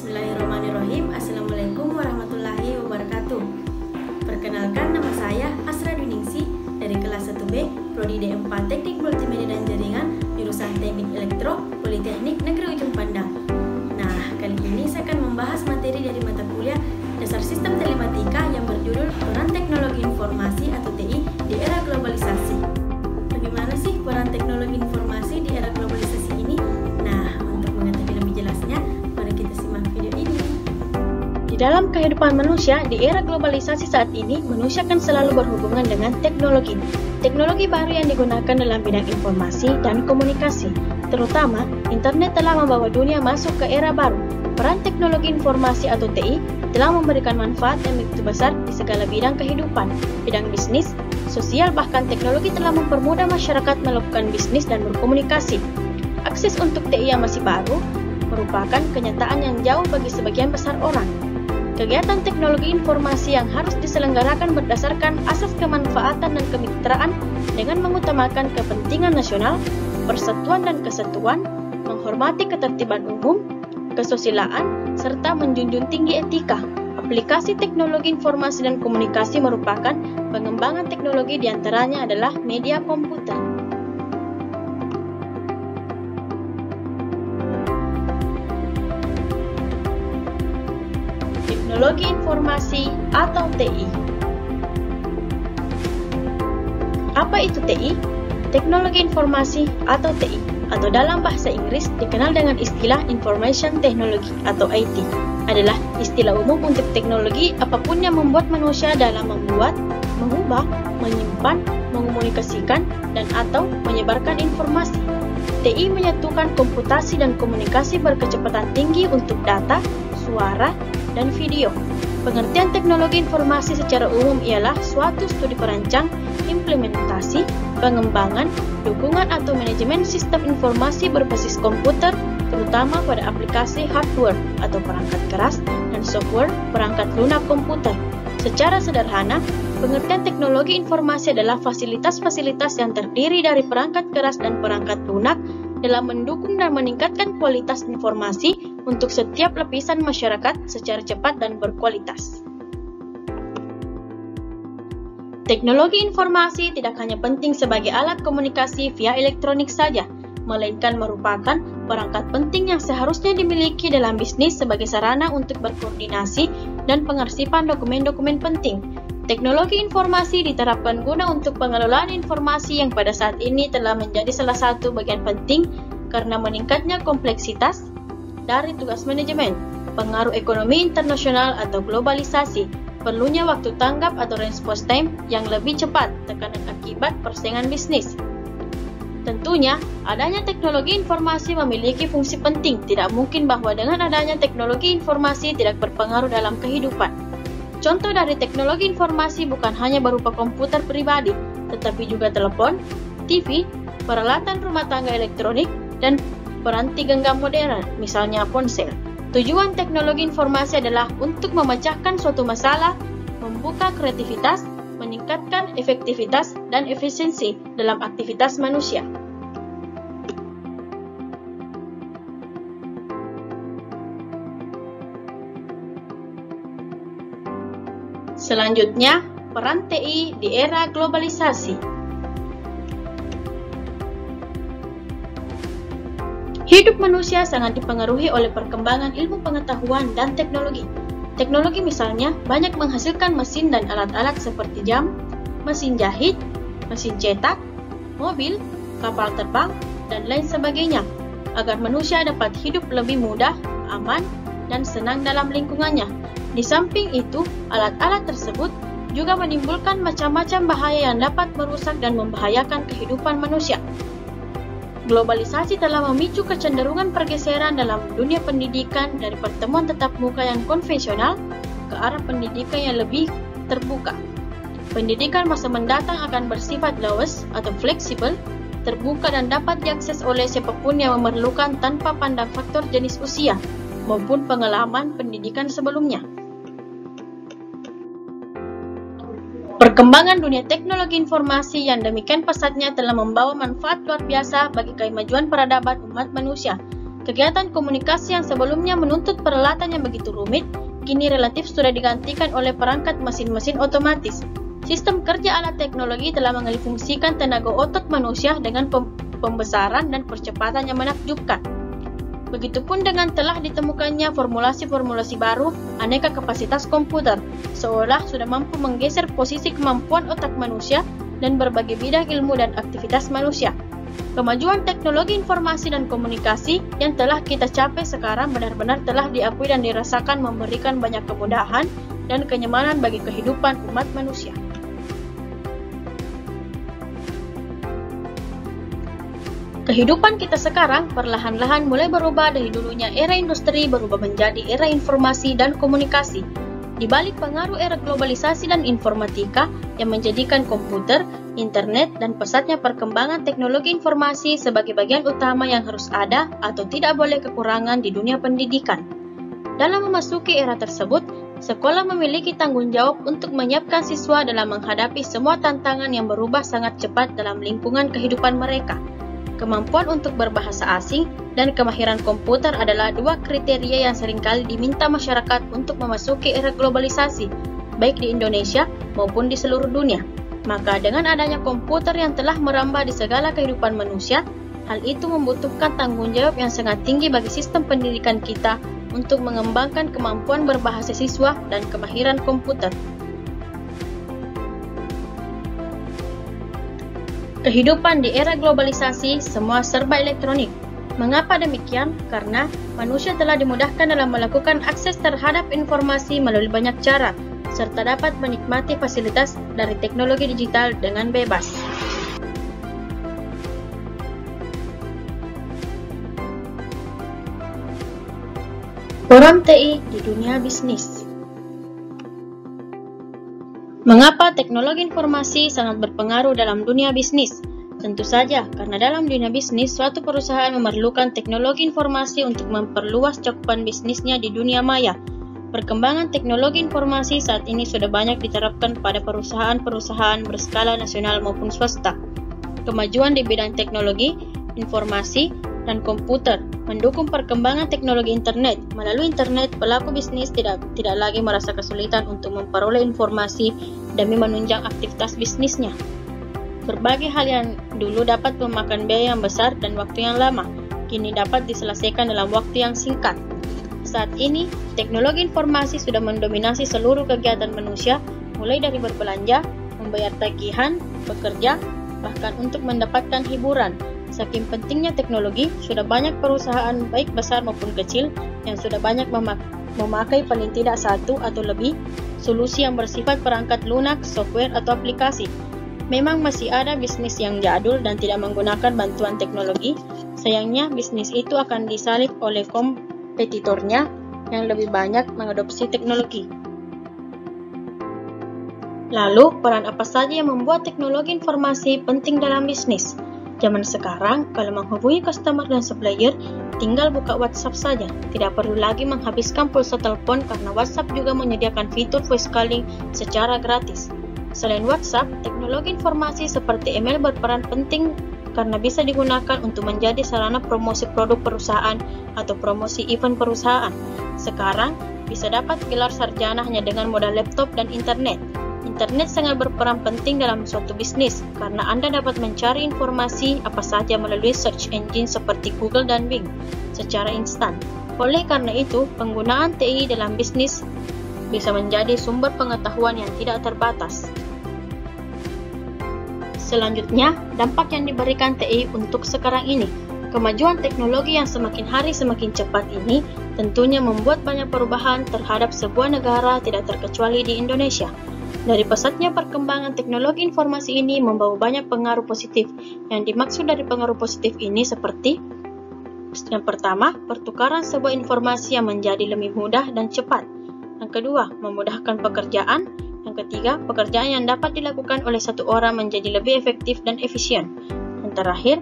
Bismillahirrahmanirrahim. Assalamualaikum warahmatullahi wabarakatuh. Perkenalkan, nama saya Asra Dwiningsih dari kelas 1B Prodi D4 Teknik Multimedia dan Jaringan, jurusan Teknik Elektro, Politeknik Negeri Ujung Pandang. Nah, kali ini saya akan membahas materi dari mata kuliah Dasar Sistem Telematika yang berjudul Peran Teknologi Informasi atau TI di Era Globalisasi. Bagaimana sih peran teknologi informasi di era globalisasi ini? Nah, untuk mengetahui lebih jelasnya, mari kita simak video ini. Di dalam kehidupan manusia di era globalisasi saat ini, manusia akan selalu berhubungan dengan teknologi. Teknologi baru yang digunakan dalam bidang informasi dan komunikasi, terutama internet telah membawa dunia masuk ke era baru. Peran teknologi informasi atau TI telah memberikan manfaat yang begitu besar di segala bidang kehidupan, bidang bisnis, sosial, bahkan teknologi telah mempermudah masyarakat melakukan bisnis dan berkomunikasi. Akses untuk TI yang masih baru merupakan kenyataan yang jauh bagi sebagian besar orang. Kegiatan teknologi informasi yang harus diselenggarakan berdasarkan asas kemanfaatan dan kemitraan dengan mengutamakan kepentingan nasional, persatuan dan kesatuan, menghormati ketertiban umum, kesusilaan, serta menjunjung tinggi etika. Aplikasi teknologi informasi dan komunikasi merupakan pengembangan teknologi, diantaranya adalah media komputer. Teknologi informasi atau TI. Apa itu TI? Teknologi informasi atau TI, atau dalam bahasa Inggris dikenal dengan istilah Information Technology atau IT, adalah istilah umum untuk teknologi apapun yang membuat manusia dalam membuat, mengubah, menyimpan, mengomunikasikan, dan atau menyebarkan informasi. TI menyatukan komputasi dan komunikasi berkecepatan tinggi untuk data, suara, dan video. Pengertian teknologi informasi secara umum ialah suatu studi perancang, implementasi, pengembangan, dukungan atau manajemen sistem informasi berbasis komputer, terutama pada aplikasi hardware atau perangkat keras dan software perangkat lunak komputer. Secara sederhana, pengertian teknologi informasi adalah fasilitas-fasilitas yang terdiri dari perangkat keras dan perangkat lunak dalam mendukung dan meningkatkan kualitas informasi untuk setiap lapisan masyarakat secara cepat dan berkualitas. Teknologi informasi tidak hanya penting sebagai alat komunikasi via elektronik saja, melainkan merupakan perangkat penting yang seharusnya dimiliki dalam bisnis sebagai sarana untuk berkoordinasi dan pengarsipan dokumen-dokumen penting. Teknologi informasi diterapkan guna untuk pengelolaan informasi yang pada saat ini telah menjadi salah satu bagian penting karena meningkatnya kompleksitas dari tugas manajemen, pengaruh ekonomi internasional atau globalisasi, perlunya waktu tanggap atau response time yang lebih cepat, tekanan akibat persaingan bisnis. Tentunya, adanya teknologi informasi memiliki fungsi penting. Tidak mungkin bahwa dengan adanya teknologi informasi tidak berpengaruh dalam kehidupan. Contoh dari teknologi informasi bukan hanya berupa komputer pribadi, tetapi juga telepon, TV, peralatan rumah tangga elektronik, dan peranti genggam modern, misalnya ponsel. Tujuan teknologi informasi adalah untuk memecahkan suatu masalah, membuka kreativitas, meningkatkan efektivitas dan efisiensi dalam aktivitas manusia. Selanjutnya, peran TI di era globalisasi. Hidup manusia sangat dipengaruhi oleh perkembangan ilmu pengetahuan dan teknologi. Teknologi misalnya banyak menghasilkan mesin dan alat-alat seperti jam, mesin jahit, mesin cetak, mobil, kapal terbang, dan lain sebagainya, agar manusia dapat hidup lebih mudah, aman, dan senang dalam lingkungannya. Di samping itu, alat-alat tersebut juga menimbulkan macam-macam bahaya yang dapat merusak dan membahayakan kehidupan manusia. Globalisasi telah memicu kecenderungan pergeseran dalam dunia pendidikan dari pertemuan tatap muka yang konvensional ke arah pendidikan yang lebih terbuka. Pendidikan masa mendatang akan bersifat luas atau fleksibel, terbuka dan dapat diakses oleh siapapun yang memerlukan tanpa pandang faktor jenis usia maupun pengalaman pendidikan sebelumnya. Perkembangan dunia teknologi informasi yang demikian pesatnya telah membawa manfaat luar biasa bagi kemajuan peradaban umat manusia. Kegiatan komunikasi yang sebelumnya menuntut peralatan yang begitu rumit, kini relatif sudah digantikan oleh perangkat mesin-mesin otomatis. Sistem kerja alat teknologi telah mengalihfungsikan tenaga otot manusia dengan pembesaran dan percepatan yang menakjubkan. Begitupun dengan telah ditemukannya formulasi-formulasi baru, aneka kapasitas komputer, seolah sudah mampu menggeser posisi kemampuan otak manusia dan berbagai bidang ilmu dan aktivitas manusia. Kemajuan teknologi informasi dan komunikasi yang telah kita capai sekarang benar-benar telah diakui dan dirasakan memberikan banyak kemudahan dan kenyamanan bagi kehidupan umat manusia. Kehidupan kita sekarang perlahan-lahan mulai berubah dari dulunya era industri berubah menjadi era informasi dan komunikasi. Di balik pengaruh era globalisasi dan informatika yang menjadikan komputer, internet, dan pesatnya perkembangan teknologi informasi sebagai bagian utama yang harus ada atau tidak boleh kekurangan di dunia pendidikan. Dalam memasuki era tersebut, sekolah memiliki tanggung jawab untuk menyiapkan siswa dalam menghadapi semua tantangan yang berubah sangat cepat dalam lingkungan kehidupan mereka. Kemampuan untuk berbahasa asing dan kemahiran komputer adalah dua kriteria yang seringkali diminta masyarakat untuk memasuki era globalisasi, baik di Indonesia maupun di seluruh dunia. Maka dengan adanya komputer yang telah merambah di segala kehidupan manusia, hal itu membutuhkan tanggung jawab yang sangat tinggi bagi sistem pendidikan kita untuk mengembangkan kemampuan berbahasa siswa dan kemahiran komputer. Kehidupan di era globalisasi semua serba elektronik. Mengapa demikian? Karena manusia telah dimudahkan dalam melakukan akses terhadap informasi melalui banyak cara, serta dapat menikmati fasilitas dari teknologi digital dengan bebas. Peran TI di dunia bisnis. Mengapa teknologi informasi sangat berpengaruh dalam dunia bisnis? Tentu saja, karena dalam dunia bisnis, suatu perusahaan memerlukan teknologi informasi untuk memperluas cakupan bisnisnya di dunia maya. Perkembangan teknologi informasi saat ini sudah banyak diterapkan pada perusahaan-perusahaan berskala nasional maupun swasta. Kemajuan di bidang teknologi, informasi, dan komputer mendukung perkembangan teknologi internet. Melalui internet, pelaku bisnis tidak lagi merasa kesulitan untuk memperoleh informasi demi menunjang aktivitas bisnisnya. Berbagai hal yang dulu dapat memakan biaya yang besar dan waktu yang lama, kini dapat diselesaikan dalam waktu yang singkat. Saat ini, teknologi informasi sudah mendominasi seluruh kegiatan manusia, mulai dari berbelanja, membayar tagihan, bekerja, bahkan untuk mendapatkan hiburan. Saking pentingnya teknologi, sudah banyak perusahaan baik besar maupun kecil yang sudah banyak memakai paling tidak satu atau lebih solusi yang bersifat perangkat lunak, software, atau aplikasi. Memang masih ada bisnis yang jadul dan tidak menggunakan bantuan teknologi. Sayangnya, bisnis itu akan disalip oleh kompetitornya yang lebih banyak mengadopsi teknologi. Lalu, peran apa saja yang membuat teknologi informasi penting dalam bisnis? Zaman sekarang, kalau menghubungi customer dan supplier, tinggal buka WhatsApp saja. Tidak perlu lagi menghabiskan pulsa telepon karena WhatsApp juga menyediakan fitur voice calling secara gratis. Selain WhatsApp, teknologi informasi seperti email berperan penting karena bisa digunakan untuk menjadi sarana promosi produk perusahaan atau promosi event perusahaan. Sekarang, bisa dapat gelar sarjana hanya dengan modal laptop dan internet. Internet sangat berperan penting dalam suatu bisnis karena Anda dapat mencari informasi apa saja melalui search engine seperti Google dan Bing secara instan. Oleh karena itu, penggunaan TI dalam bisnis bisa menjadi sumber pengetahuan yang tidak terbatas. Selanjutnya, dampak yang diberikan TI untuk sekarang ini. Kemajuan teknologi yang semakin hari semakin cepat ini tentunya membuat banyak perubahan terhadap sebuah negara, tidak terkecuali di Indonesia. Dari pesatnya perkembangan teknologi informasi ini membawa banyak pengaruh positif. Yang dimaksud dari pengaruh positif ini seperti: yang pertama, pertukaran sebuah informasi yang menjadi lebih mudah dan cepat. Yang kedua, memudahkan pekerjaan. Yang ketiga, pekerjaan yang dapat dilakukan oleh satu orang menjadi lebih efektif dan efisien. Yang terakhir,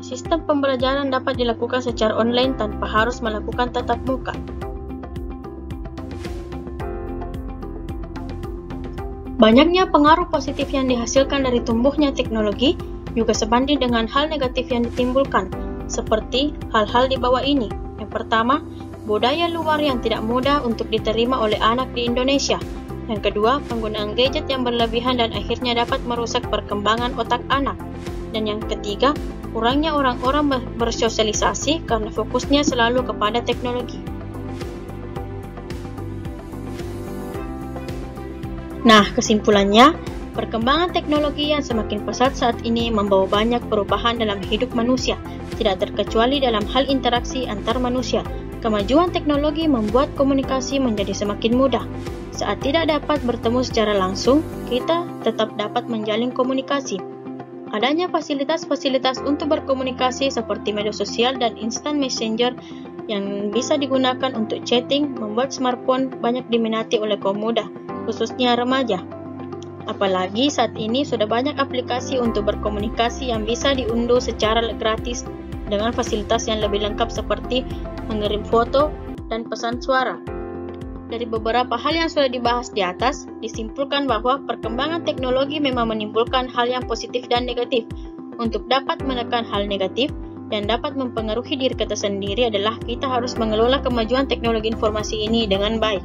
sistem pembelajaran dapat dilakukan secara online tanpa harus melakukan tatap muka. Banyaknya pengaruh positif yang dihasilkan dari tumbuhnya teknologi juga sebanding dengan hal negatif yang ditimbulkan. seperti hal-hal di bawah ini. Yang pertama, budaya luar yang tidak mudah untuk diterima oleh anak di Indonesia. Yang kedua, penggunaan gadget yang berlebihan dan akhirnya dapat merusak perkembangan otak anak. Dan yang ketiga, kurangnya orang-orang bersosialisasi karena fokusnya selalu kepada teknologi. Nah, kesimpulannya, perkembangan teknologi yang semakin pesat saat ini membawa banyak perubahan dalam hidup manusia, tidak terkecuali dalam hal interaksi antar manusia. Kemajuan teknologi membuat komunikasi menjadi semakin mudah. Saat tidak dapat bertemu secara langsung, kita tetap dapat menjalin komunikasi. Adanya fasilitas-fasilitas untuk berkomunikasi seperti media sosial dan instant messenger yang bisa digunakan untuk chatting membuat smartphone banyak diminati oleh kaum muda, khususnya remaja. Apalagi saat ini sudah banyak aplikasi untuk berkomunikasi yang bisa diunduh secara gratis dengan fasilitas yang lebih lengkap seperti mengirim foto dan pesan suara. Dari beberapa hal yang sudah dibahas di atas, disimpulkan bahwa perkembangan teknologi memang menimbulkan hal yang positif dan negatif. Untuk dapat menekan hal negatif dan dapat mempengaruhi diri kita sendiri adalah kita harus mengelola kemajuan teknologi informasi ini dengan baik.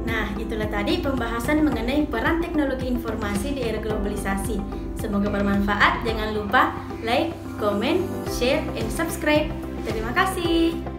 Nah, itulah tadi pembahasan mengenai peran teknologi informasi di era globalisasi. Semoga bermanfaat. Jangan lupa like, comment, share, and subscribe. Terima kasih.